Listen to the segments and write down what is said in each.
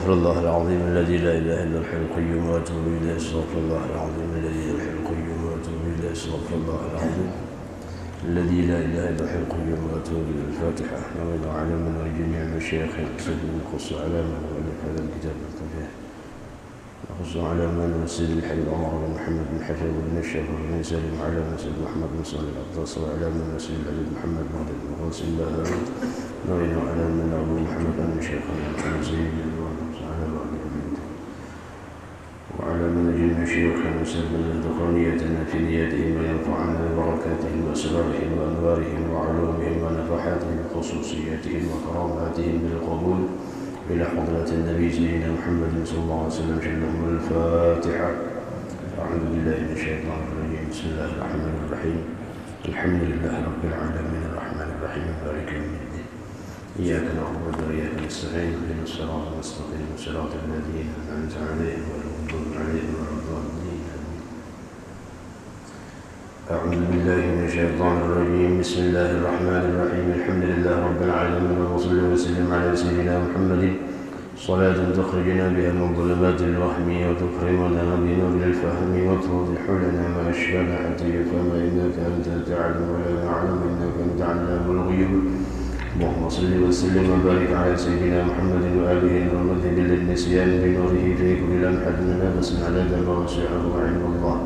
أستغفر الله العظيم الذي لا إله إلا الحي القيوم وأتوب إليه. أستغفر الله العظيم الذي لا إله إلا الحي القيوم وأتوب إليه. أستغفر الله العظيم الذي لا إله إلا الحي القيوم وأتوب إليه. الفاتحة. نويت على من جميع المشايخ سلم نخص على من ألف هذا الكتاب الطفيح، نخص على من سيد الحبيب عمر بن محمد بن حفيظ بن الشافعي بن سالم، على من سيد محمد بن صالح العطاس، وعلى من سيد الحبيب محمد بن عبد الغوث الله. نويت على من أبو محمد بن شيخنا محمد سيد على وعلى من جميع شيوخنا سلمنا ذكرنيتنا في نياتهم وينفعنا ببركاتهم وأسرارهم وأنوارهم وعلومهم ونفحاتهم وخصوصياتهم وكراماتهم بالقبول إلى حضرة النبي سيدنا محمد صلى الله عليه وسلم. شلهم الفاتحة. أعوذ بالله من الشيطان الرجيم. بسم الله الرحمن الرحيم. الحمد لله رب العالمين الرحمن الرحيم مالك يوم الدين. إياك نعبد وإياك نستعين اهدنا الصراط المستقيم صراط الذين أنعمت عليهم غير المغضوب عليهم ولا الضالين. أعوذ بالله من الشيطان الرجيم. بسم الله الرحمن الرحيم. الحمد لله رب العالمين وصلى وسلم على سيدنا محمد صلاة تخرجنا بها من ظلمات الوهم وتكرمنا بنور الفهم وتوضح لنا ما أشكال حتى يفهم إنك أنت تعلم ولا نعلم إنك أنت علام الغيوب. اللهم صل وسلم وبارك على سيدنا محمد وآله المذهب للنسيان بنوره في كل لمحة نفس عدد ما وسعه علم الله.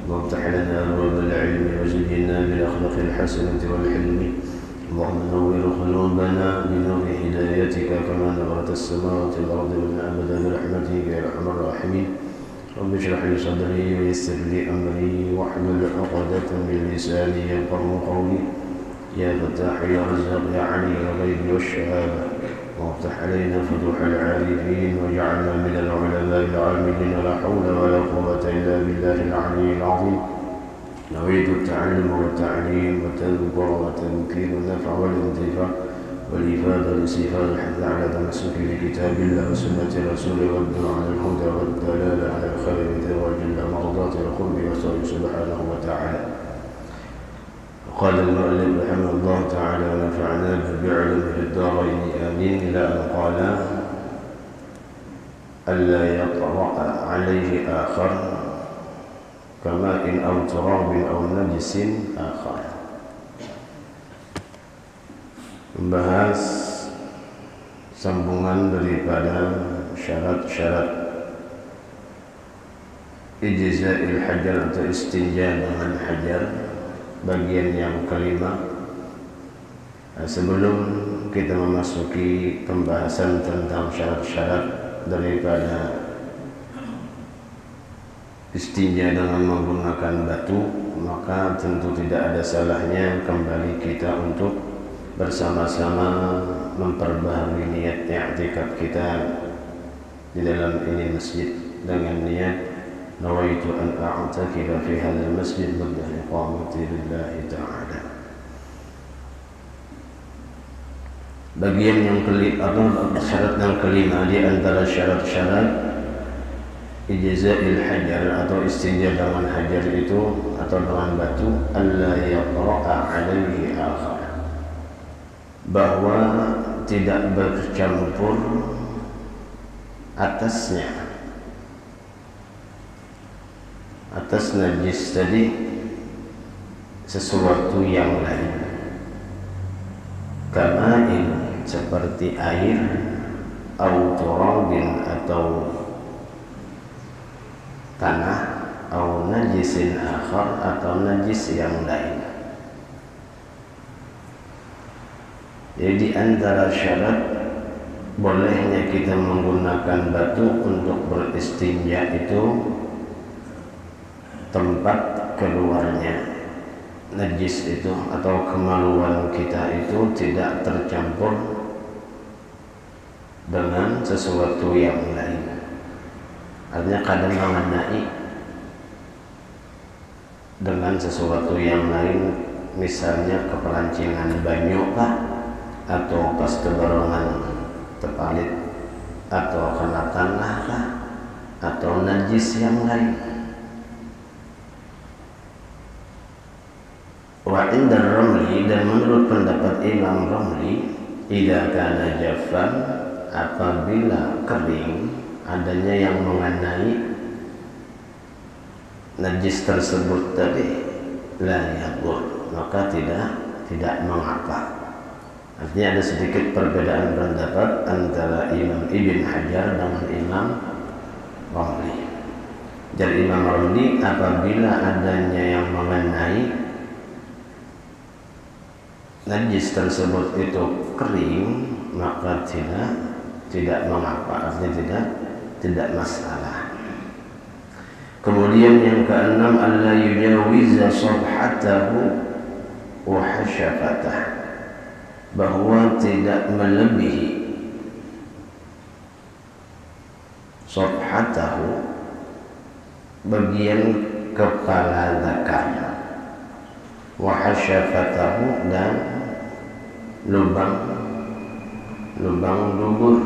وافتح لنا أبواب العلم وزينا بالأخلاق الحسنة والحلم. اللهم نور قلوبنا بنور هدايتك كما نورت السماوات والأرض وما أبدا برحمتك يا أرحم الراحمين. رب اشرح لي صدري ويسر لي أمري واحلل عقدة من لساني يفقهوا قولي. يا فتاح يا رزاق يا علي الغيب والشهادة، وافتح علينا فتوح العارفين واجعلنا من العلماء العاملين. لا حول ولا قوة إلا بالله العلي العظيم. نويت التعلم والتعليم والتذكر والتذكير والنفع والانتفاع والإفادة والاستفادة حتى على تمسك بكتاب الله وسنة رسوله والدعاء على الهدى والدلالة على الخير وجل مرضات القرب والسوء سبحانه وتعالى. قال المؤلف رحمه الله تعالى ونفعنا بعلم في الدارين آمين، إلى أن قال ألا يطرأ عليه آخر كماء أو تراب أو نجس آخر. Membahas sambungan daripada syarat-syarat ijza'il hajar atau istinja dengan hajar, bagian yang kelima. Sebelum kita memasuki pembahasan tentang syarat-syarat daripada istinja dengan menggunakan batu, maka tentu tidak ada salahnya kembali kita untuk bersama-sama memperbaharui niat i'tikaf kita di dalam ini masjid dengan niat nawaitu an a'takifa fi hadzal masjid muddah iqamati lillahi ta'ala. Bagian yang kelima atau syarat yang kelima di antara syarat-syarat ijza'il hajar atau istinja dengan hajar itu atau dengan batu, alla yaqra'a 'alaihi akhar, bahwa tidak bercampur atasnya, atas najis tadi, sesuatu yang lain. Kama'in, seperti air, au turabin, atau tanah, au najisin akhar, atau najis yang lain. Jadi di antara syarat bolehnya kita menggunakan batu untuk beristinja itu tempat keluarnya najis itu atau kemaluan kita itu tidak tercampur dengan sesuatu yang lain. Artinya kadang mengenai dengan sesuatu yang lain, misalnya kepelancingan banyu kah, atau pas kebarongan tepalit, atau kena tanah kah, atau najis yang lain. Wa indar Ramli, dan menurut pendapat Imam Ramli, idza kana jaffan, apabila kering adanya yang mengenai najis tersebut tadi, la yadur, maka tidak mengapa. Artinya ada sedikit perbedaan pendapat antara Imam Ibn Hajar dengan Imam Ramli. Jadi Imam Ramli, apabila adanya yang mengenai najis tersebut itu kering, maka tidak mengapa, artinya tidak masalah. Kemudian yang keenam, alla yujawiza sabhatahu wa hasyafatah, bahwa tidak melebihi sabhatahu, bagian kepala zakar, wa hasyafatahu, dan lubang dubur.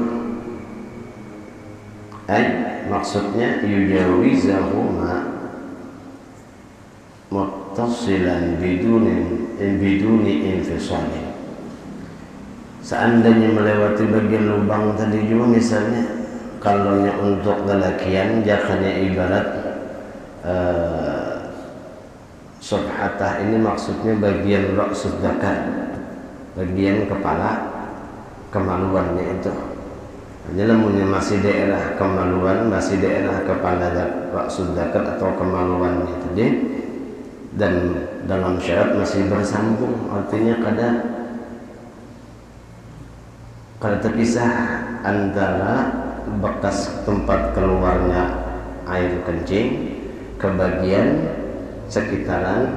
Maksudnya yujawizahuma muttasilan biduni infisalin. Seandainya melewati bagian lubang tadi juga, misalnya kalau untuk lelakian jakanya ibarat subhatah ini maksudnya bagian ra'sus dzakar, bagian kepala kemaluannya itu. Jadi masih daerah kemaluan, masih daerah kepala ra'sus dzakar atau kemaluannya tadi, dan dalam syarat masih bersambung, artinya kada terpisah antara bekas tempat keluarnya air kencing ke bagian sekitaran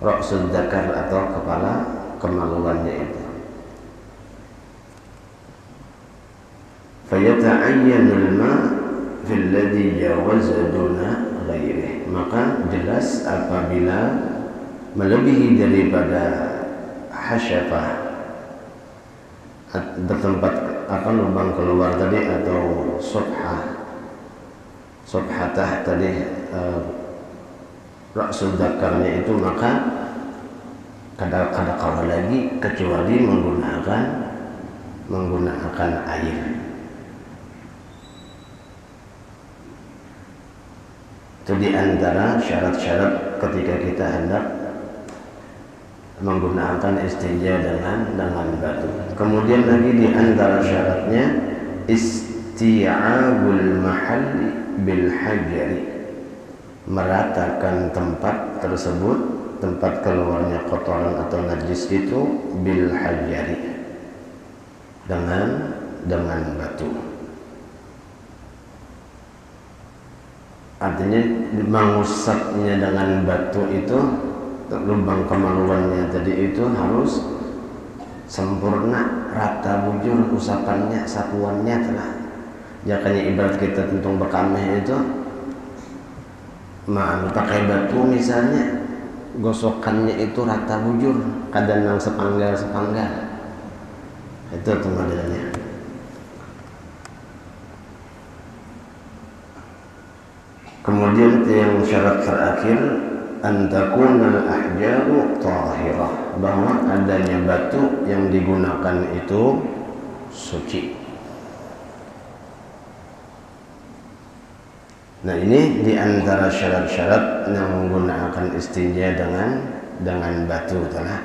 ra'sus dzakar atau kepala kemaluannya itu. Fayata'ayyanul ma' fil ladzi jawaza duna ghairihi, maka jelas apabila melebihi daripada hasyafah, bertempat lubang keluar tadi, atau subhatah tadi, ra'sul dzakarnya itu, maka kada kalah lagi kecuali menggunakan air. Itu di antara syarat-syarat ketika kita hendak menggunakan istinja dengan batu. Kemudian lagi di antara syaratnya isti'abul mahalli bil hajari, meratakan tempat tersebut, tempat keluarnya kotoran atau najis itu, bil hajari, dengan batu. Artinya mengusapnya dengan batu itu, lubang kemaluannya tadi itu harus sempurna, rata bujur usapannya, satuannya telah. Jakanya ibarat kita tuntung bekameh itu, pakai batu misalnya, gosokannya itu rata bujur, kadang sepanggal itu tuh modelnya. Kemudian yang syarat terakhir, antakunal ahjaru tahirah, bahwa adanya batu yang digunakan itu suci. Nah, ini di antara syarat-syarat yang menggunakan istinja dengan batu telah.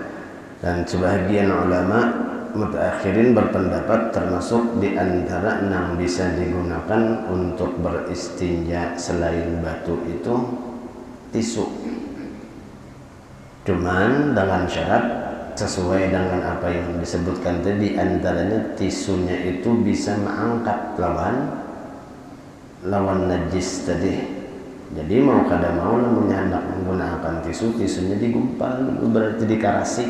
Dan sebagian ulama mutaakhirin berpendapat termasuk di antara yang bisa digunakan untuk beristinja selain batu itu tisu. Cuman dengan syarat sesuai dengan apa yang disebutkan tadi, antaranya tisunya itu bisa mengangkat lawan najis tadi. Jadi mau kada mau namanya hendak menggunakan tisunya digumpal, berarti dikarasi,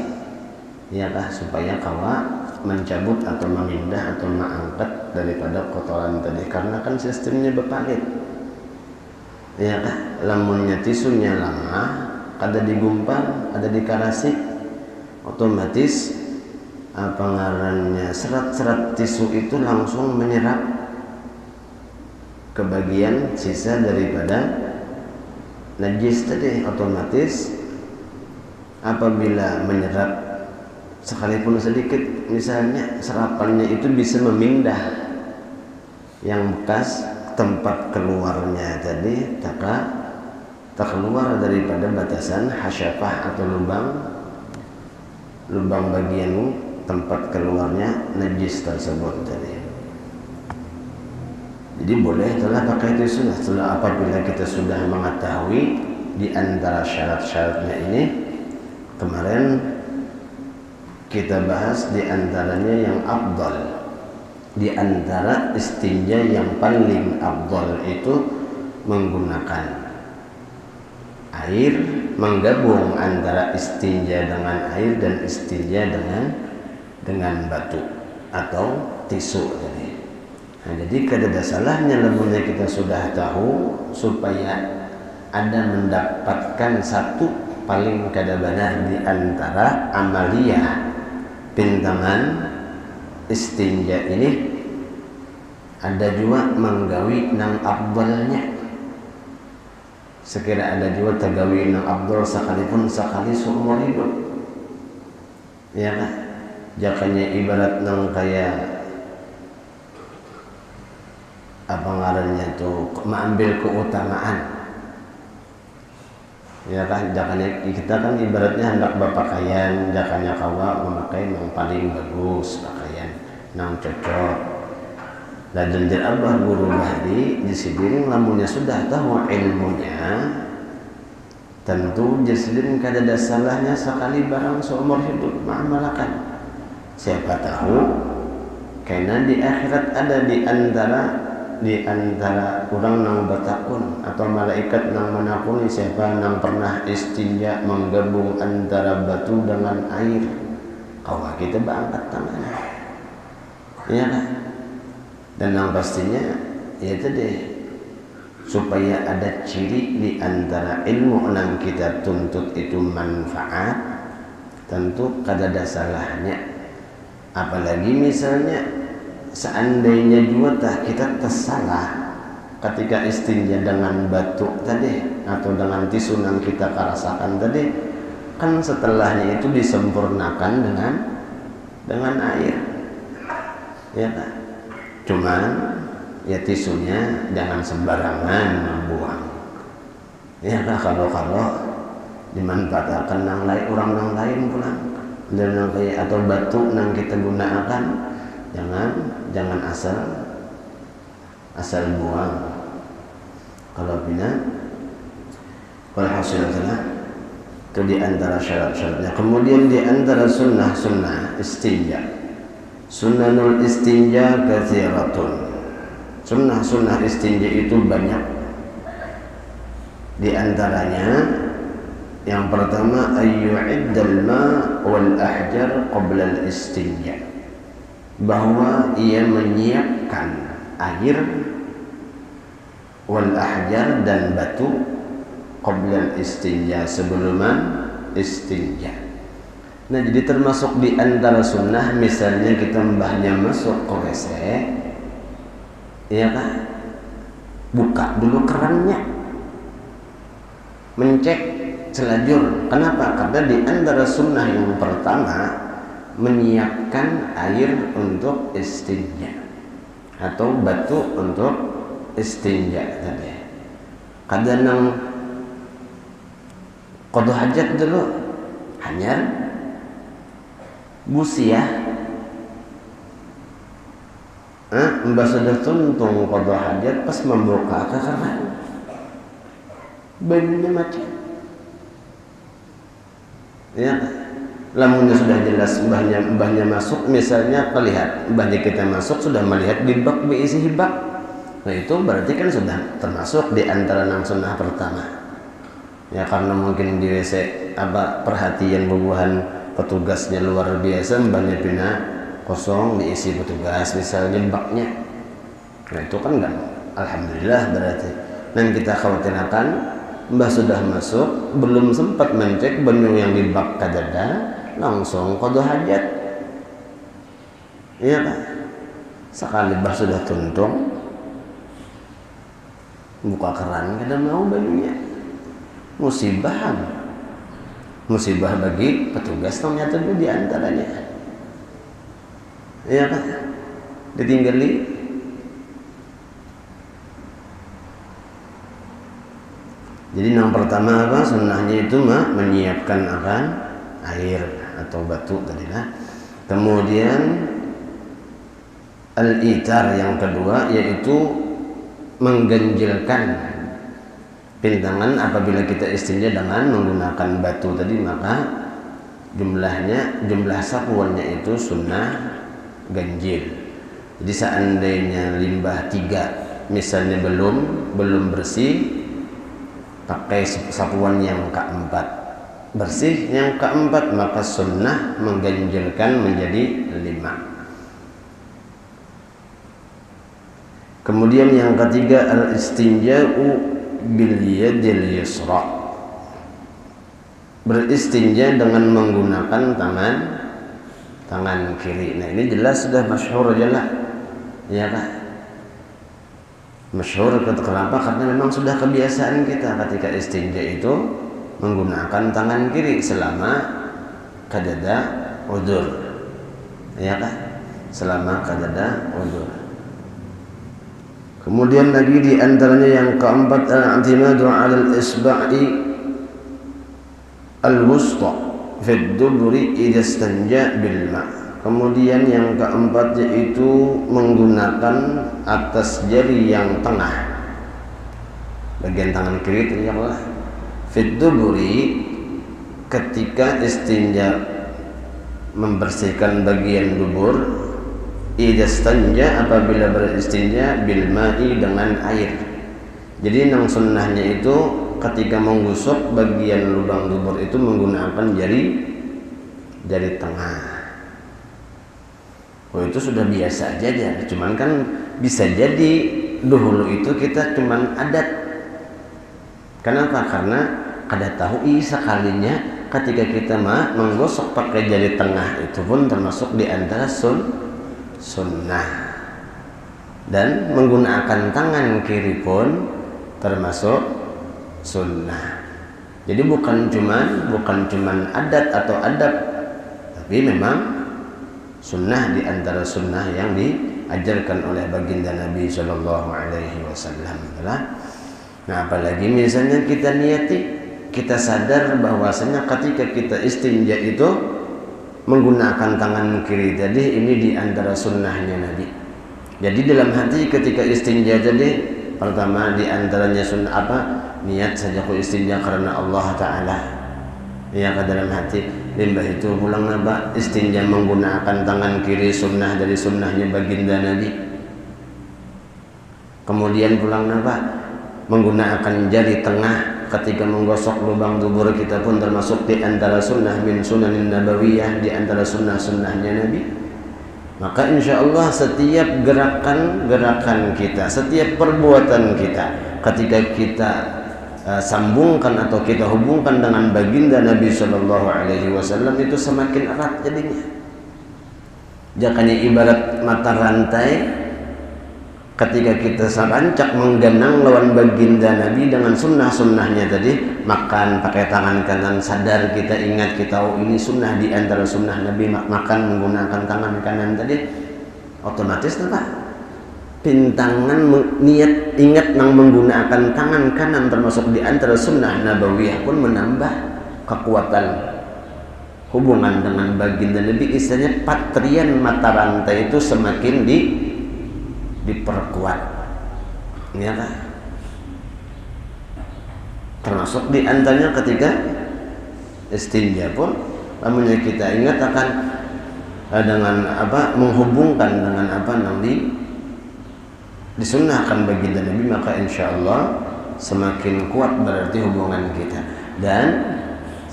ya kah, supaya kawa mencabut atau memindah atau mengangkat daripada kotoran tadi, karena kan sistemnya berpalit, ya kah. Lamunnya tisunya lama, kada digumpal, ada dikarasi, otomatis ngarannya serat-serat tisu itu langsung menyerap ke bagian sisa daripada najis tadi. Otomatis apabila menyerap sekalipun sedikit, misalnya serapannya itu bisa memindah yang bekas tempat keluarnya tadi tak keluar daripada batasan hasyafah atau lubang bagian tempat keluarnya najis tersebut tadi. Jadi boleh telah pakai tisu setelah apabila kita sudah mengetahui di antara syarat-syaratnya ini. Kemarin kita bahas di antaranya yang afdal. Di antara istinja yang paling afdal itu menggunakan air, menggabung antara istinja dengan air dan istinja dengan batu atau tisu tadi. Nah, jadi kada salahnya lamunnya kita sudah tahu supaya ada mendapatkan satu paling kada benar di antara amaliyah pintangan istinja ini, ada juga menggawi nang afdalnya. Sekira ada juga tagawi nang afdal sekalipun sekali seumur hidup, ya kan? Jakanya ibarat nang kayak apa ngarannya tuh, mengambil keutamaan. Ya kan, jakanya kita kan ibaratnya hendak berpakaian, jakanya kawa memakai yang paling bagus pakaian, nang cocok. Dan jenjer abah guru bahdi jisidiring lamunnya sudah tahu ilmunya, tentu jisidiring kada ada salahnya sekali barang seumur hidup mengamalkan. Siapa tahu karena di akhirat ada di antara orang nang batakun atau malaikat nang menakuni siapa nang pernah istinja menggabung antara batu dengan air, kawa kita berangkat tangan, ya kan? Dan yang pastinya ya tadi supaya ada ciri di antara ilmu nang kita tuntut itu manfaat, tentu kada ada salahnya. Apalagi misalnya seandainya juga kita tersalah ketika istinja dengan batu tadi atau dengan tisu yang kita rasakan tadi, kan setelahnya itu disempurnakan dengan air, ya kan? Cuman ya tisunya jangan sembarangan membuang, ya kan? Kalau dimanfaatkan nang lain orang nang lain pulang dan nang kayak atau batu nang kita gunakan, jangan asal buang. Kalau hasil adalah itu di antara syarat-syaratnya. Kemudian di antara sunnah istinja, sunnanul istinja katsiratun. Sunnah istinja itu banyak. Di antaranya yang pertama ayyu'iddal ma' wal ahjar qabla al istinja, bahwa ia menyiapkan air wal ahjar dan batu qabla istinja, sebelum istinja. Nah, jadi termasuk di antara sunnah misalnya kita mbahnya masuk ke WC, ya kan? Buka dulu kerannya, mencek selajur. Kenapa? Karena di antara sunnah yang pertama menyiapkan air untuk istinja atau batu untuk istinja tadi. Kadang qada hajat dulu hanyar busiah, mbak sudah tuntung qada hajat pas membuka ke keran banyunya macam, ya. Lamunnya sudah jelas mbahnya masuk, misalnya terlihat mbahnya kita masuk sudah melihat di bak berisi bak, nah itu berarti kan sudah termasuk di antara nang sunnah pertama, ya. Karena mungkin di WC perhatian bubuhan petugasnya luar biasa, mbahnya pina kosong diisi petugas misalnya baknya, nah itu kan enggak, alhamdulillah berarti. Dan kita khawatirkan mbah sudah masuk belum sempat mencek banyu yang di bak kadada, langsung qada hajat, iya kan? Sekali mbah sudah tuntung buka keran kada mau banyunya, musibah. musibah bagi petugas ternyata itu diantaranya. Iya kan? Ditinggali. Jadi yang pertama apa? Sunnahnya itu menyiapkan akan air atau batu tadi lah. Kemudian al-itar yang kedua yaitu mengganjilkan pintangan apabila kita istinja dengan menggunakan batu tadi, maka jumlah sapuannya itu sunnah ganjil. Jadi seandainya limbah 3 misalnya belum bersih, pakai sapuan yang keempat bersih, yang keempat maka sunnah mengganjilkan menjadi 5. Kemudian yang ketiga al-istinja'u bil yadil yusra, beristinja dengan menggunakan tangan kiri. Nah ini jelas sudah masyhur aja lah, ya kan? Masyhur kenapa? Karena memang sudah kebiasaan kita ketika istinja itu menggunakan tangan kiri selama kadada udzur, ya kan? Selama kadada udzur. Kemudian lagi di antaranya yang keempat al-i'timadu 'ala al-isba'i al-wusta fi ad-dubri idza istanja bil ma'. Kemudian yang keempat yaitu menggunakan atas jari yang tengah, bagian tangan kiri itu yang fi ad-dubri ketika istinja membersihkan bagian dubur, idza istanja apabila beristinja bil ma'i dengan air. Jadi yang sunnahnya itu ketika menggosok bagian lubang dubur itu menggunakan jari tengah. Oh itu sudah biasa aja, cuman kan bisa jadi dahulu itu kita cuman adat. Kenapa? Karena kada tahu sekalinya ketika kita menggosok pakai jari tengah itu pun termasuk di antara sunnah, dan menggunakan tangan kiri pun termasuk sunnah. Jadi bukan cuman adat atau adab, tapi memang sunnah di antara sunnah yang diajarkan oleh baginda Nabi Shallallahu Alaihi Wasallam. Nah apalagi misalnya kita niati, kita sadar bahwasanya ketika kita istinja itu menggunakan tangan kiri tadi, ini di antara sunnahnya Nabi. Jadi dalam hati ketika istinja tadi, pertama di antaranya sunnah apa? Niat saja ku istinja karena Allah Ta'ala. Ya ke dalam hati. Limbah itu pulang naba istinja menggunakan tangan kiri, sunnah dari sunnahnya baginda Nabi. Kemudian pulang naba menggunakan jari tengah ketika menggosok lubang dubur kita pun termasuk di antara sunnah min sunanin nabawiyah, di antara sunnah-sunnahnya Nabi. Maka insya Allah setiap gerakan kita, setiap perbuatan kita ketika kita sambungkan atau kita hubungkan dengan baginda Nabi Shallallahu Alaihi Wasallam itu semakin erat jadinya. Jangan ibarat mata rantai, ketika kita rancak menggenang lawan baginda Nabi dengan sunnah-sunnahnya tadi, makan pakai tangan kanan, sadar kita ingat kita ini sunnah di antara sunnah Nabi, makan menggunakan tangan kanan tadi, otomatis apa? Pintangan niat ingat nang menggunakan tangan kanan termasuk di antara sunnah nabawiyah pun menambah kekuatan hubungan dengan baginda Nabi. Istilahnya patrian mata rantai itu semakin diperkuat, ya kan? Termasuk di antaranya ketika istinja pun, namanya kita ingat akan dengan apa menghubungkan dengan apa nang disunnahkan baginda Nabi, maka insya Allah semakin kuat berarti hubungan kita. Dan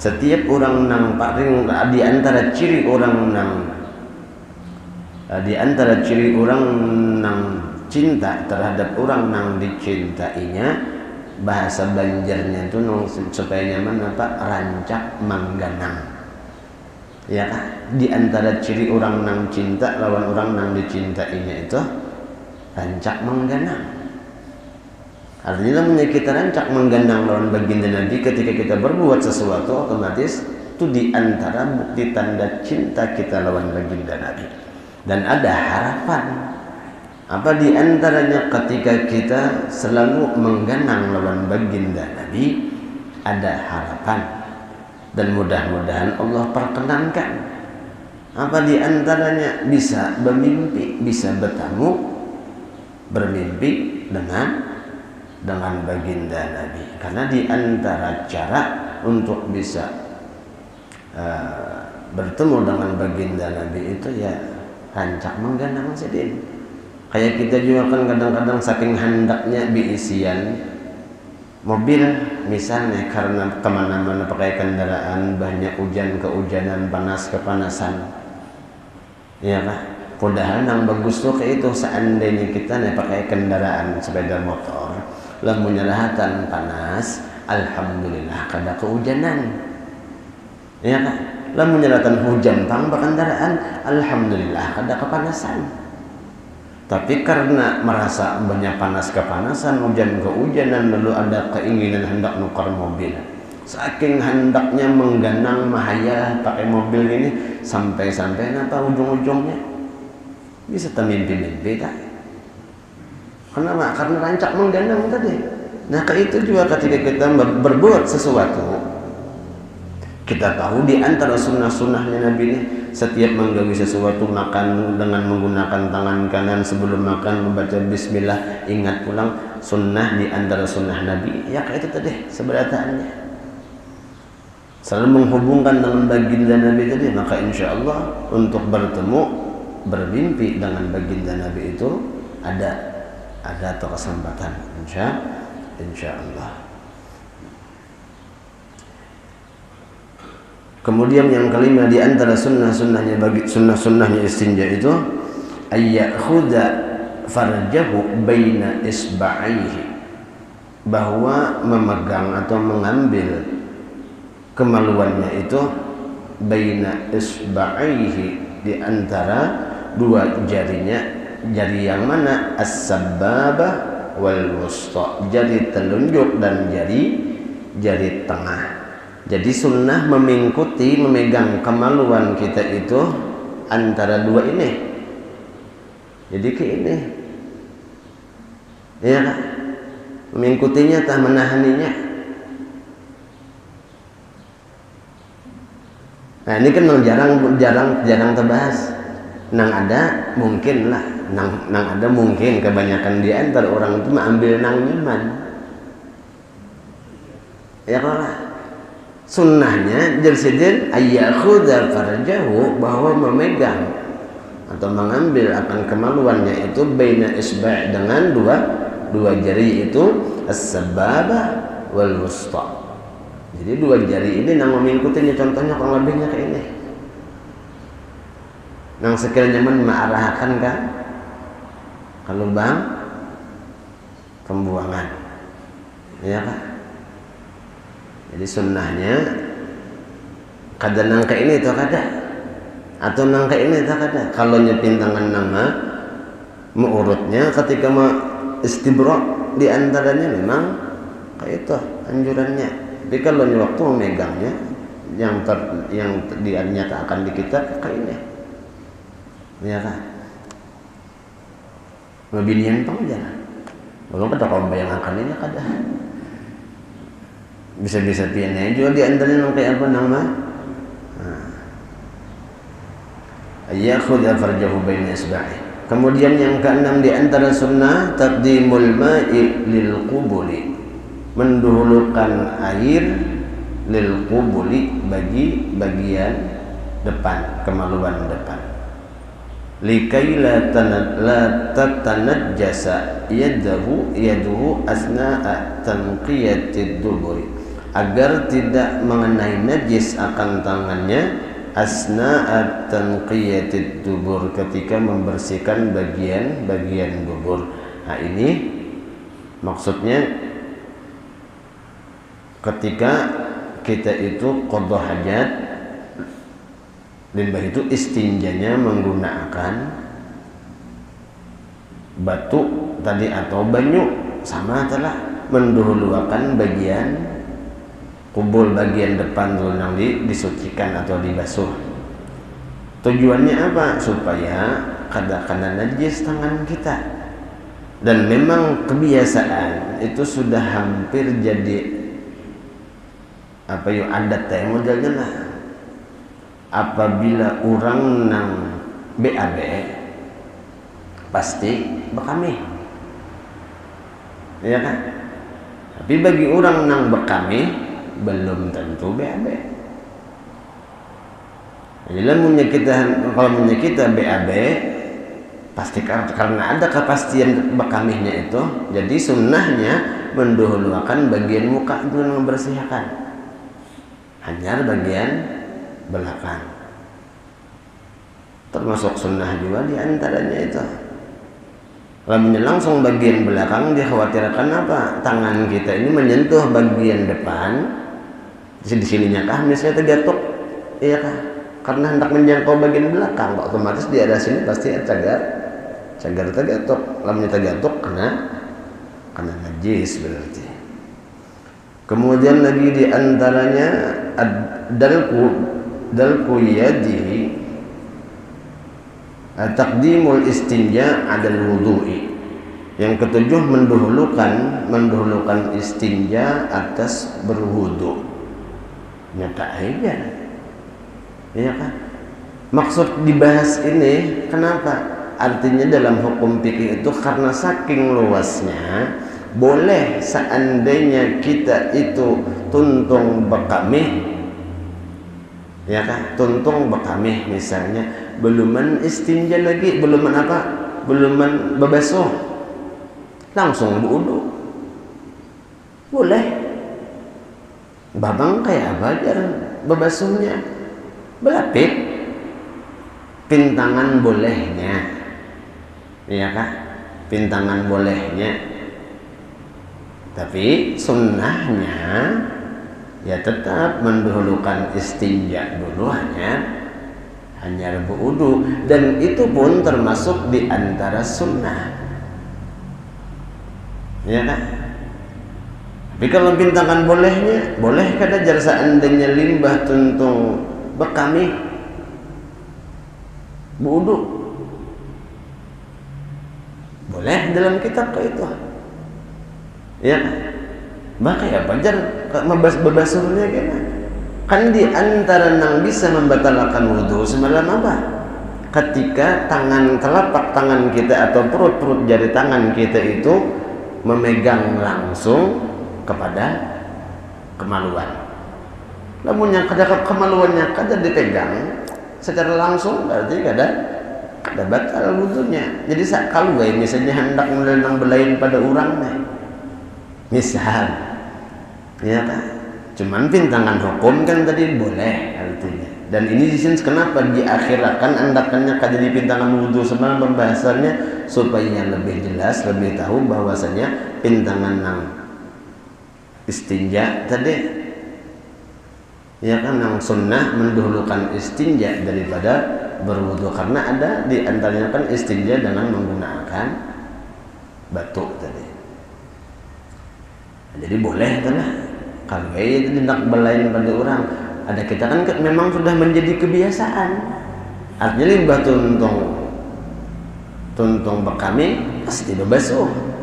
setiap orang nang paling di antara ciri orang nang cinta terhadap orang nang dicintainya, bahasa Banjarnya itu supaya nyaman apa? Rancak mangganang. Ya kan? Di antara ciri orang nang cinta lawan orang nang dicintainya itu rancak mengganang. Artinya namanya kita rancak mengganang lawan baginda Nabi ketika kita berbuat sesuatu, otomatis Itu diantara bukti tanda cinta kita lawan baginda Nabi. Dan ada harapan. Apa diantaranya ketika kita selalu mengganang lawan baginda Nabi, ada harapan. Dan mudah-mudahan Allah perkenankan. Apa diantaranya bisa bermimpi, bisa bermimpi dengan baginda Nabi. Karena diantara cara untuk bisa bertemu dengan baginda Nabi itu ya rancak mengganang sidin. Kayak kita juga kan kadang-kadang saking hendaknya biisian mobil misalnya, karena kemana-mana pakai kendaraan, banyak hujan kehujanan, panas kepanasan, ya kan? Padahal yang bagus tuh kayak itu seandainya kita nih pakai kendaraan sepeda motor, lamun nyerahatan panas, alhamdulillah kada kehujanan, ya kan? Lamun nyerahatan hujan pang kendaraan, alhamdulillah kada kepanasan. Tapi karena merasa banyak panas kepanasan, hujan kehujanan, lalu ada keinginan hendak nukar mobil. Saking hendaknya mengganang mahaya pakai mobil ini, sampai-sampai apa ujung-ujungnya bisa termimpi-mimpi tak? Kenapa? Karena rancak mengganang tadi. Nah, kayak itu juga ketika kita berbuat sesuatu, kita tahu di antara sunnah-sunnahnya Nabi ini, setiap menggawi sesuatu makan dengan menggunakan tangan kanan, sebelum makan membaca bismillah. Ingat pulang sunnah di antara sunnah Nabi, ya kayak itu tadi seberataannya. Selalu menghubungkan dengan baginda Nabi tadi, maka insya Allah untuk bertemu, bermimpi dengan baginda Nabi itu ada atau kesempatan, insya Allah. Kemudian yang kelima di antara sunnah-sunnahnya istinja itu ayyakhudha farjahu baina isba'aihi, bahwa memegang atau mengambil kemaluannya itu baina isba'aihi, di antara dua jarinya. Jari yang mana? As-sababah wal wusta, jari telunjuk dan jari tengah. Jadi sunnah mengikuti, memegang kemaluan kita itu antara dua ini. Jadi ke ini, ya kan? Mengikutinya tak menahaninya. Nah ini kan jarang terbahas. Nang ada mungkin lah, nang ada mungkin kebanyakan di antara orang itu mengambil nang nyaman. Ya kan? Sunnahnya jersidin ayyakhudha farjahu, bahwa memegang atau mengambil akan kemaluannya itu baina isba' dengan dua jari itu as-sababah wal wusta. Jadi dua jari ini nang mengikutinya, contohnya kurang lebihnya kayak ini. Nang sekiranya mengarahkan kan ke lubang pembuangan, ya kan? Jadi sunnahnya kada nangka ini atau kada, atau nangka ini atau kada. Kalau nyepin tangan nama meurutnya ketika mau istibra di antaranya memang kayak itu anjurannya. Tapi kalau waktu memegangnya yang dinyatakan di kitab kayak ini, ya kan? Mabinian pang jalan. Belum kada kau bayangkan ini kada. Bisa-bisa piannya juga di antaranya kayak apa nama? Ayyakhudha farjahu baina isba'i. Kemudian yang keenam di antara sunnah taqdimul ma'i lil qubuli, mendahulukan air lil qubuli, bagi bagian depan, kemaluan depan. Likai la tatanajjasa yaduhu asna'a tanqiyatid duburi, agar tidak mengenai najis akan tangannya asna'at tanqiyatid dubur, ketika membersihkan bagian dubur. Nah ini maksudnya ketika kita itu qadha hajat, limbah itu istinjanya menggunakan batu tadi atau banyu, sama telah mendahulukan bagian kubul bagian depan tuh yang disucikan atau dibasuh. Tujuannya apa? Supaya kada najis tangan kita. Dan memang kebiasaan itu sudah hampir jadi adat modelnya lah. Apabila orang nang BAB pasti bekami, ya kan? Tapi bagi orang nang bekami belum tentu BAB. Jadi kalau punya kita BAB pasti karena ada kepastian bekamihnya itu. Jadi sunnahnya mendahulukan bagian muka itu membersihkan, hanya bagian belakang. Termasuk sunnah juga diantaranya itu. Kalau langsung bagian belakang dikhawatirkan apa? Tangan kita ini menyentuh bagian depan. Di sininya kah misalnya terjatuh, iya kah? Karena hendak menjangkau bagian belakang, otomatis di arah sini pasti cagar terjatuh. Lalu terjatuh karena najis berarti. Kemudian lagi di antaranya dalku yadihi taqdimul istinja adal wudu'i. Yang ketujuh mendahulukan istinja atas berwudu. Nyata aja. Iya kan? Maksud dibahas ini kenapa? Artinya dalam hukum fikih itu karena saking luasnya, boleh seandainya kita itu tuntung bekamih, ya kan? Tuntung bekamih misalnya, beluman istinja lagi, beluman bebasuh, langsung berwudu, boleh. Babang kayak apa aja bebasuhnya, belapik, pintangan bolehnya, iya kan? Pintangan bolehnya. Tapi sunnahnya ya tetap mendahulukan istinja dulu, hanya berwudu, dan itu pun termasuk di antara sunnah, ya kan? Tapi kalau pintangan bolehnya, boleh kada jar seandainya limbah tuntung bekami berwudu, boleh dalam kitab itu. Ya, maka ya pajar bebasuhnya kan di antara yang bisa membatalkan wudu semalam apa? Ketika telapak tangan kita atau perut jari tangan kita itu memegang langsung kepada kemaluan. Namun yang kemaluannya kada dipegang secara langsung berarti kada batal wudunya. Jadi kalau misalnya hendak melenang belain pada orangnya, misal, ya kan? Cuman pintangan hukum kan tadi boleh artinya. Dan ini di sini kenapa diakhirkan andakannya kada di pintangan wudu sebab pembahasannya supaya lebih jelas, lebih tahu bahwasanya pintangan nang istinja tadi, ya kan, yang sunnah mendahulukan istinja daripada berwudu karena ada di antaranya kan istinja dengan menggunakan batu tadi. Jadi boleh lah kalau itu tindak belain pada orang. Ada kita kan memang sudah menjadi kebiasaan. Artinya limbah tuntung bekami pasti bebasuh.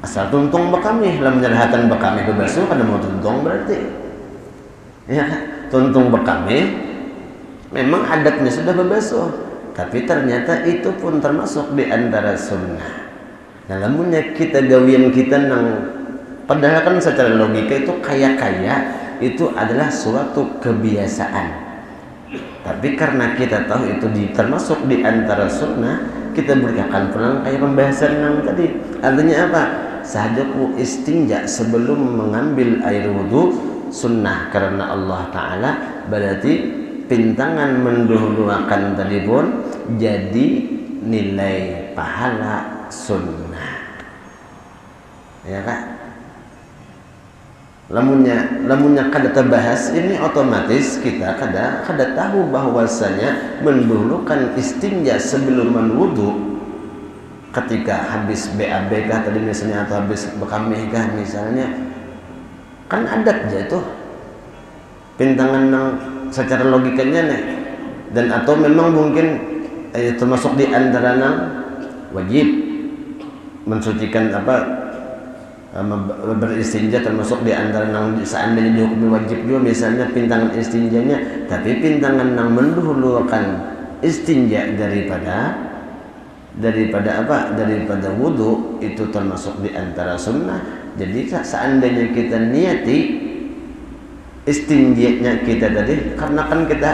Asal tuntung bekami, dalam menyerahkan bekami bebasuh kada mau tuntung berarti. Ya, tuntung bekami memang adatnya sudah bebasuh, tapi ternyata itu pun termasuk di antara sunnah. Nah, namunnya kita gawian kita nang padahal kan secara logika itu kaya itu adalah suatu kebiasaan. Tapi karena kita tahu itu termasuk di antara sunnah, kita berikan pulang kayak pembahasan yang tadi. Artinya apa? Sahajaku istinja sebelum mengambil air wudu sunnah karena Allah Ta'ala, berarti pintangan mendahulukan tadi pun jadi nilai pahala sunnah, ya kan? Lamunnya kada terbahas ini otomatis kita kada tahu bahwasanya mendahulukan istinja sebelum berwudu ketika habis BAB kah tadi misalnya atau habis bekamih kah misalnya, kan adat aja tuh pintangan nang secara logikanya nih, dan atau memang mungkin termasuk di antara nang wajib mensucikan beristinja, termasuk di antara nang seandainya dihukumi wajib juga misalnya pintangan istinjanya, tapi pintangan nang mendahulukan istinja daripada wudu itu termasuk di antara sunnah. Jadi seandainya kita niati istinjanya kita tadi, karena kan kita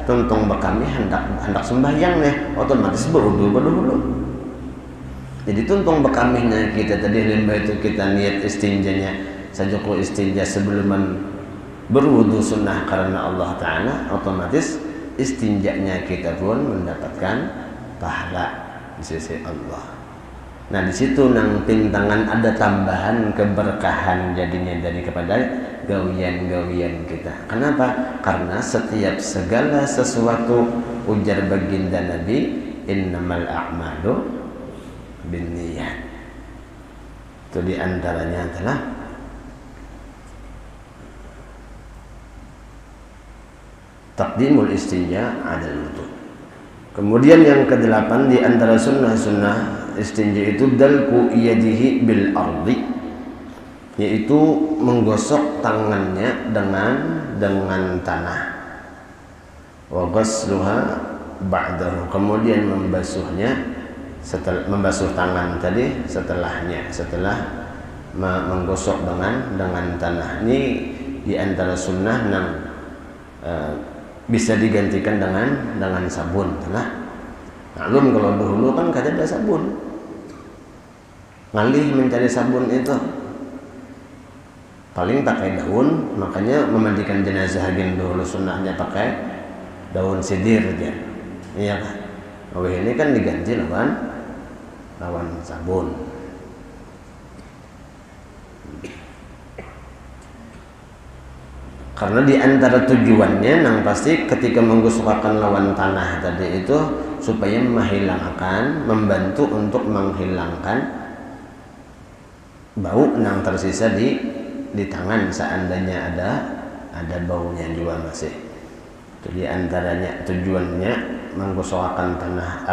tuntung bekami hendak sembahyang nih, otomatis berwudu dulu. Jadi tuntung bekaminya kita tadi limbah itu kita niat istinjanya sajoko istinja sebelum berwudu sunnah karena Allah Ta'ala, otomatis istinjanya kita pun mendapatkan pahala di sisi Allah. Nah di situ nang pintangan ada tambahan keberkahan jadinya dari kepada gawian-gawian kita. Kenapa? Karena setiap segala sesuatu, ujar baginda Nabi, innamal a'malu binniyat. Itu diantaranya adalah taqdimul istinja 'alal wudu. Kemudian yang kedelapan di antara sunnah-sunnah istinja itu dalku yadihi bil ardi, yaitu menggosok tangannya dengan tanah. Wa ghasluha ba'dahu, kemudian membasuh tangan tadi setelah menggosok dengan tanah. Ini di antara sunnah yang bisa digantikan dengan sabun. Nah, maklum kalau dahulu kan kada ada sabun, ngalih mencari sabun itu paling pakai daun, makanya memandikan jenazah gen dulu sunnahnya pakai daun sidir aja, iya kan? Oh ini kan diganti lawan sabun. Karena di antara tujuannya nang pasti ketika menggosokkan lawan tanah tadi itu supaya membantu untuk menghilangkan bau nang tersisa di tangan seandainya ada baunya juga masih. Jadi antaranya tujuannya menggosokkan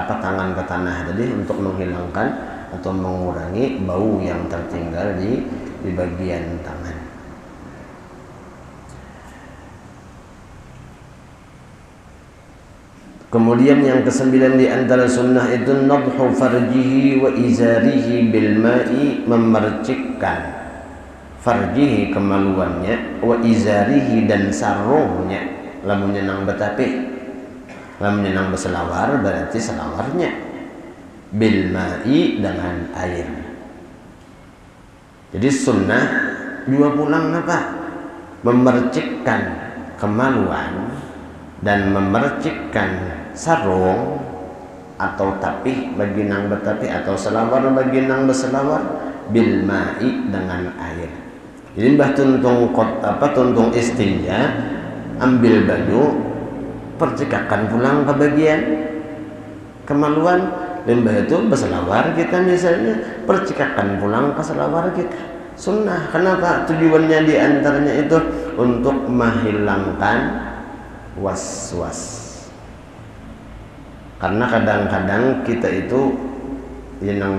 tangan ke tanah tadi untuk menghilangkan atau mengurangi bau yang tertinggal di bagian tangan. Kemudian yang kesembilan di antara sunnah itu nadhu farjihi wa izarihi bil ma'i, memercikkan farjihi kemaluannya, wa izarihi dan sarungnya, lamunnya nang betapi, lamunnya nang berselawar berarti selawarnya, bil ma'i dengan air. Jadi sunnah dua pulang apa? Memercikkan kemaluan dan memercikkan sarung atau tapih bagi nang bertapih atau selawar bagi nang berselawar bil ma'i dengan air. Jadi mbah tuntung istinja, ambil baju, percikakan pulang ke bagian kemaluan, dan mbah itu berselawar kita misalnya, percikakan pulang ke selawar kita. Sunnah. Kenapa? Tujuannya diantaranya itu untuk menghilangkan was-was. Karena kadang-kadang kita itu yang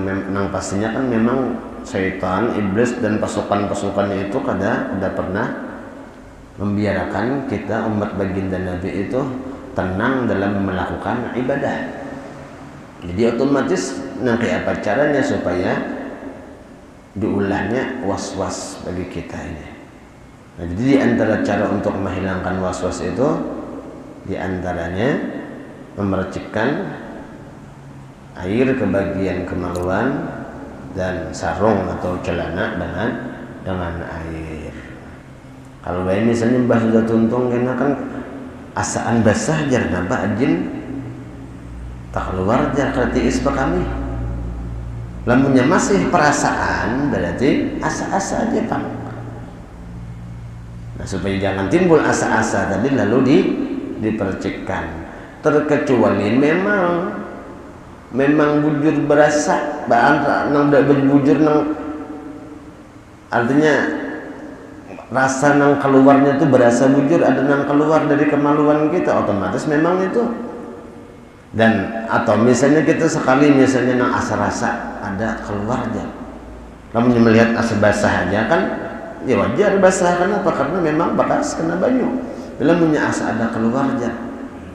pastinya kan memang syaitan, iblis dan pasukan-pasukannya itu kada pernah membiarkan kita umat baginda Nabi itu tenang dalam melakukan ibadah. Jadi otomatis nanti apa caranya supaya diulahnya was-was bagi kita ini. Nah, jadi di antara cara untuk menghilangkan was-was itu di antaranya memercikkan air ke bagian kemaluan dan sarung atau celana dengan air. Kalau bayi misalnya mbah sudah tuntung kena kan asaan basah jar napa ajin tak keluar jar kertiis pa kami. Lamunnya masih perasaan berarti asa-asa aja Pak. Nah supaya jangan timbul asa-asa tadi lalu dipercikkan. Terkecuali memang bujur berasa nang dak bujur nang artinya rasa nang keluarnya itu berasa bujur, ada nang keluar dari kemaluan kita, otomatis memang itu. Dan atau misalnya kita sekali misalnya nang asa rasa ada keluarnya, kamu melihat asa basah aja kan ya wajar basah, kenapa? Karena memang bekas kena banyu. Bila punya asa ada keluarnya,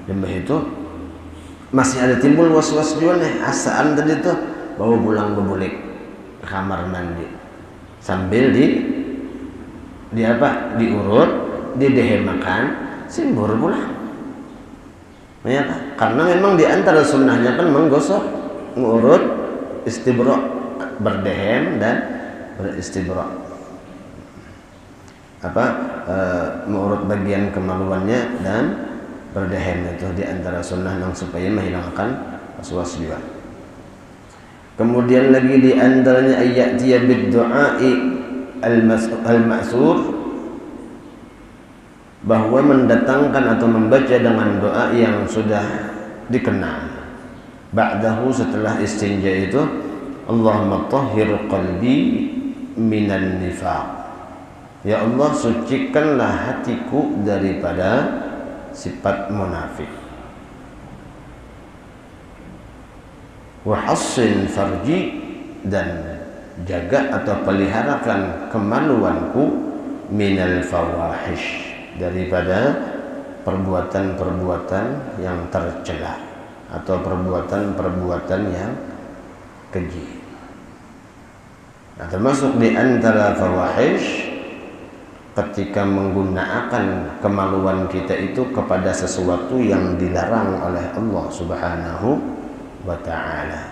dan begitu masih ada timbul was-was juga nih, asaan tadi tuh bawa pulang bebulik ke kamar mandi sambil diurut, didehemakan, simbur pulang. Ya, karena memang di antara sunnahnya kan menggosok, ngurut, istibra, berdehem dan beristibra. Mengurut bagian kemaluannya dan berdehem, itu di antara sunnah yang supaya menghilangkan was-was juga. Kemudian lagi di antaranya ayyatiya bid-du'a'i al-ma'sur, bahwa mendatangkan atau membaca dengan doa yang sudah dikenal. Ba'dahu, setelah istinja itu, Allahumma tahhir qalbi minan nifaq. Ya Allah, sucikanlah hatiku daripada sifat munafik. Wa hassin farji, dan jaga atau peliharakan kemaluanku minal fawahish, daripada perbuatan-perbuatan yang tercela atau perbuatan-perbuatan yang keji. Nah, termasuk di antara fawahish ketika menggunakan kemaluan kita itu kepada sesuatu yang dilarang oleh Allah Subhanahu wa ta'ala.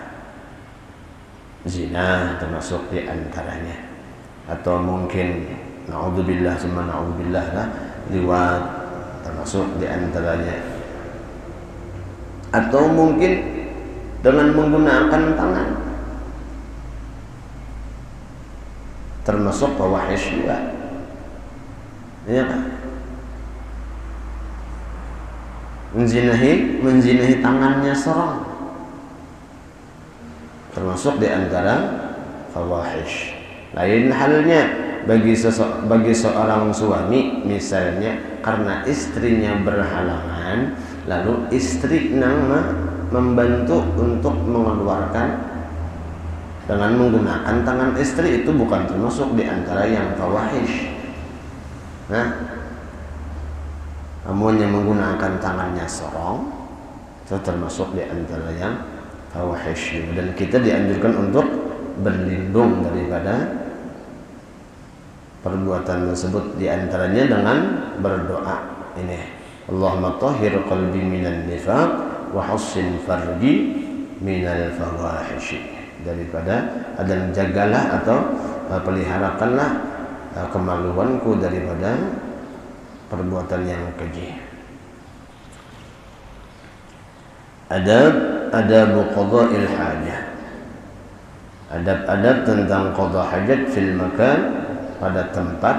Zina termasuk di antaranya, atau mungkin na'udzubillah summa na'udzubillah lah, liwat termasuk di antaranya, atau mungkin dengan menggunakan tangan termasuk fawahish juga, ya kan? Menzinahi tangannya seorang termasuk di antara fawahish. Lain halnya bagi seorang suami, misalnya karena istrinya berhalangan, lalu istri membantu untuk mengeluarkan dengan menggunakan tangan istri, itu bukan termasuk di antara yang fawahish. Nah, namun yang menggunakan tangannya sorong itu termasuk di antara yang fawahish. Dan kita dianjurkan untuk berlindung daripada perbuatan tersebut, diantaranya dengan berdoa ini, Allahumma tahhir qalbi minan nifaq wa hassin farji minal fawahish, daripada, dan jagalah atau peliharakanlah kemaluanku daripada perbuatan yang keji. Adab qada'il hajah, adab-adab tentang qada hajat fil makan, pada tempat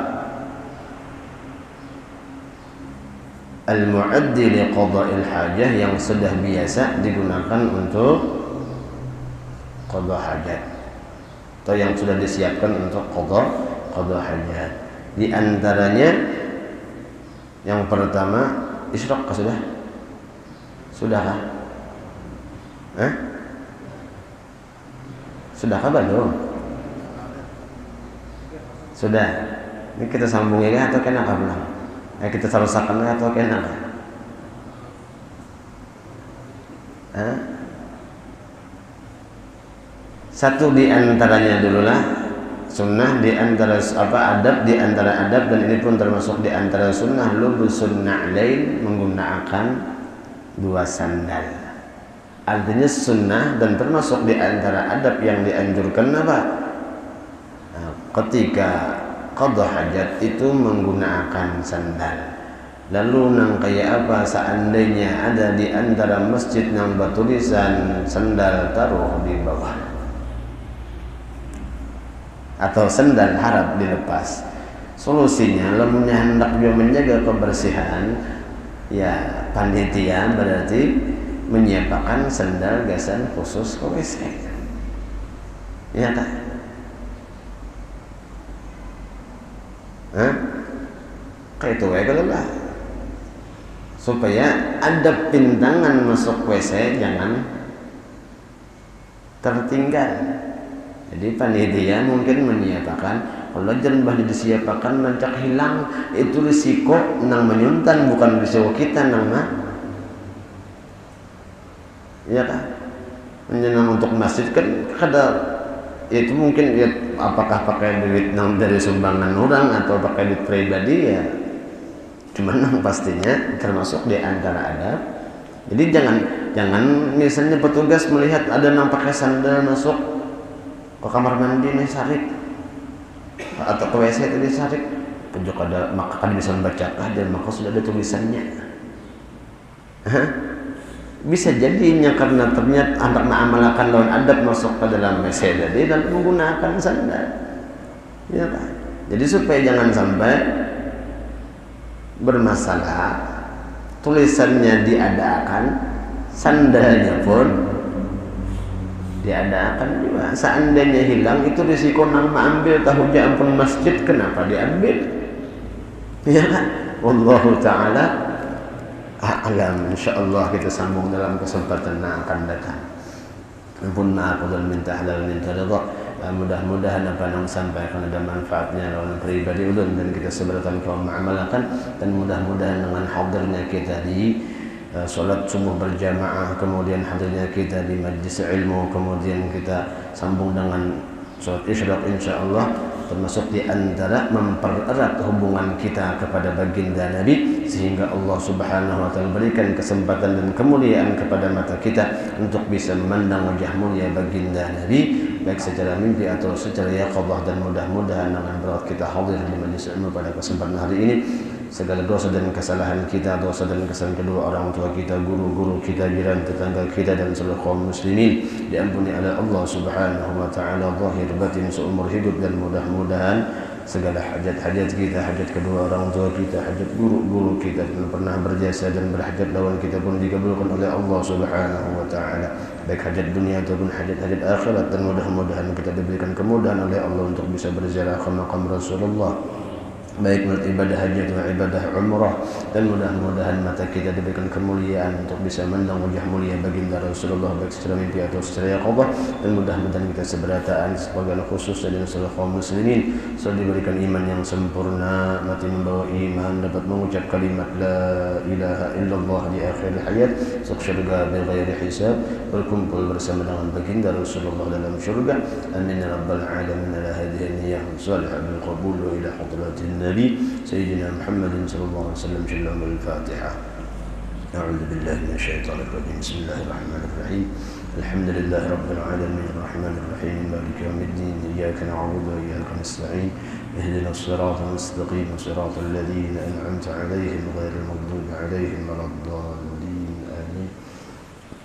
al-mu'addi li qada'il hajah, yang sudah biasa digunakan untuk qada hajat, atau yang sudah disiapkan untuk qada hajat. Di antaranya yang pertama, isyraq sudah? Sudahkah? Sudahkah belum? Sudah. Ini kita sambung ya atau kena kah belum? Kita selesaikan atau kena kah? Satu di antaranya dululah sunnah, di antara adab, di antara adab, dan ini pun termasuk di antara sunnah, lubusun na'lain, menggunakan dua sandal. Artinya sunnah dan termasuk di antara adab yang dianjurkan apa? Ketika qada hajat itu menggunakan sandal. Lalu nang kayak apa seandainya ada di antara masjid yang bertulisan sandal taruh di bawah, atau sandal harap dilepas. Solusinya, lamunnya hendak dia menjaga kebersihan, ya panitia berarti menyiapkan sandal gasan khusus ke WC. Ya tak? kayak itu ya kalau lah, supaya ada pintangan masuk WC jangan tertinggal. Jadi panitia mungkin menyatakan kalau jernbah disiapakan nancak hilang itu risiko nang menyuntan, bukan risiko kita nang ya kan. Menyenang untuk masjid kan kada itu mungkin ya, apakah pakai duit nang dari sumbangan orang atau pakai duit pribadi ya, cuman nang pastinya termasuk di antara adab. Jadi jangan misalnya petugas melihat ada nang pakai sandal masuk ke kamar mandi nih sarik atau ke WC itu disarik pojok ada, maka kan bisa membacakah dan maka sudah ada tulisannya. Bisa jadinya karena ternyata anak mengamalkan lawan adab masuk ke dalam WC tadi dan menggunakan sandal, ya kan? Jadi supaya jangan sampai bermasalah, tulisannya diadakan, sandalnya pun diadakan juga. Seandainya hilang itu risiko nang mengambil tahunya ampun masjid, kenapa diambil? Ya kan? Wallahu ta'ala a'lam. Insyaallah kita sambung dalam kesempatan yang akan datang. Ampun maaf dan minta halal minta ridha. Mudah-mudahan apa yang sampaikan ada manfaatnya lawan pribadi ulun dan kita seberatan kaum mengamalkan, dan mudah-mudahan dengan hadirnya kita di solat subuh berjamaah, kemudian hadirnya kita di majlis ilmu, kemudian kita sambung dengan solat isyraq insyaallah, termasuk di antara mempererat hubungan kita kepada baginda Nabi, sehingga Allah Subhanahu wa taala berikan kesempatan dan kemuliaan kepada mata kita untuk bisa memandang wajah mulia baginda Nabi baik secara mimpi atau secara yaqadzah, dan mudah-mudahan dengan berat kita hadir di majlis ilmu pada kesempatan hari ini, segala dosa dan kesalahan kita, dosa dan kesalahan kedua orang tua kita, guru-guru kita, jiran tetangga kita dan seluruh kaum muslimin diampuni oleh Allah Subhanahu wa taala zahir batin seumur hidup, dan mudah-mudahan segala hajat-hajat kita, hajat kedua orang tua kita, hajat guru-guru kita yang pernah berjasa dan berhajat lawan kita pun dikabulkan oleh Allah Subhanahu wa taala, baik hajat dunia ataupun hajat-hajat akhirat, dan mudah-mudahan kita diberikan kemudahan oleh Allah untuk bisa berziarah ke makam Rasulullah, baik menurut ibadah haji atau ibadah umrah, dan mudah-mudahan mata kita diberikan kemuliaan untuk bisa memandang wajah mulia baginda Rasulullah baik secara mimpi atau secara yaqadzah, dan mudah-mudahan kita seberataan sebagian khusus dan seluruh kaum muslimin selalu diberikan iman yang sempurna, mati membawa iman, dapat mengucap kalimat la ilaha illallah di akhir hayat, masuk syurga bighairi hisab, berkumpul bersama dengan baginda Rasulullah dalam syurga. Amin ya rabbal alamin. Ala hadhihi niyyah salihah bil qabul wa ila hadratin النبي سيدنا محمد صلى الله عليه وسلم. جل الفاتحة. أعوذ بالله من الشيطان الرجيم. بسم الله الرحمن الرحيم. الحمد لله رب العالمين الرحمن الرحيم مالك يوم الدين إياك نعبد وإياك نستعين اهدنا الصراط المستقيم صراط الذين أنعمت عليهم غير المغضوب عليهم ولا الضالين آمين.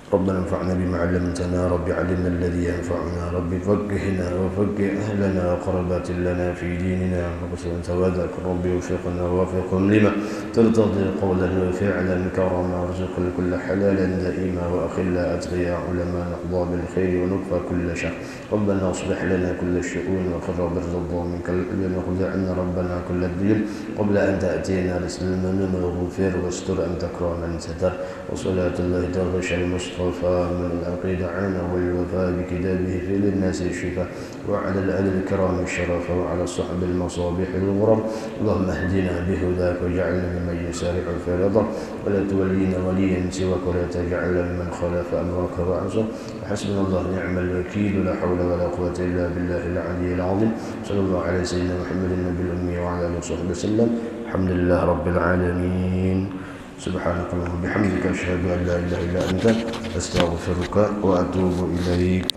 ربنا انفعنا بما علمتنا، رب علمنا الذي ينفعنا، رب فقهنا وفقه أهلنا وقربات لنا في ديننا وقسم توادك، رب وفقنا ووفقهم لما ترتضي قولا وفعلا كرما، وارزق كل حلالا دائما، وأخلا أتقياء علماء نقضى بالخير ونكفى كل شر. ربنا اصلح لنا كل الشؤون وخر بالرضا منك الأذن، وخذ عنا ربنا كل الدين قبل أن تأتينا رسلنا واغفر واستر أن تكرم من ستر. وصلاة الله تغشى المصطفى من العقيدة عنا والوفاء بكتابه في للناس الشفاء، وعلى الآل الكرام الشرف، وعلى الصحب المصابيح الغرر. اللهم اهدنا بهداك واجعلنا ممن يسارع في رضاك، ولا تولينا وليا سواك، ولا تجعلنا ممن خالف أمرك وعصى. حسبنا الله نعم الوكيل، لا حول ولا قوة إلا بالله العلي العظيم. صلى الله على سيدنا محمد النبي الأمي وعلى آله وصحبه وسلم. الحمد لله رب العالمين. سبحانك اللهم وبحمدك أشهد أن لا إله إلا أنت أستغفرك وأتوب إليك.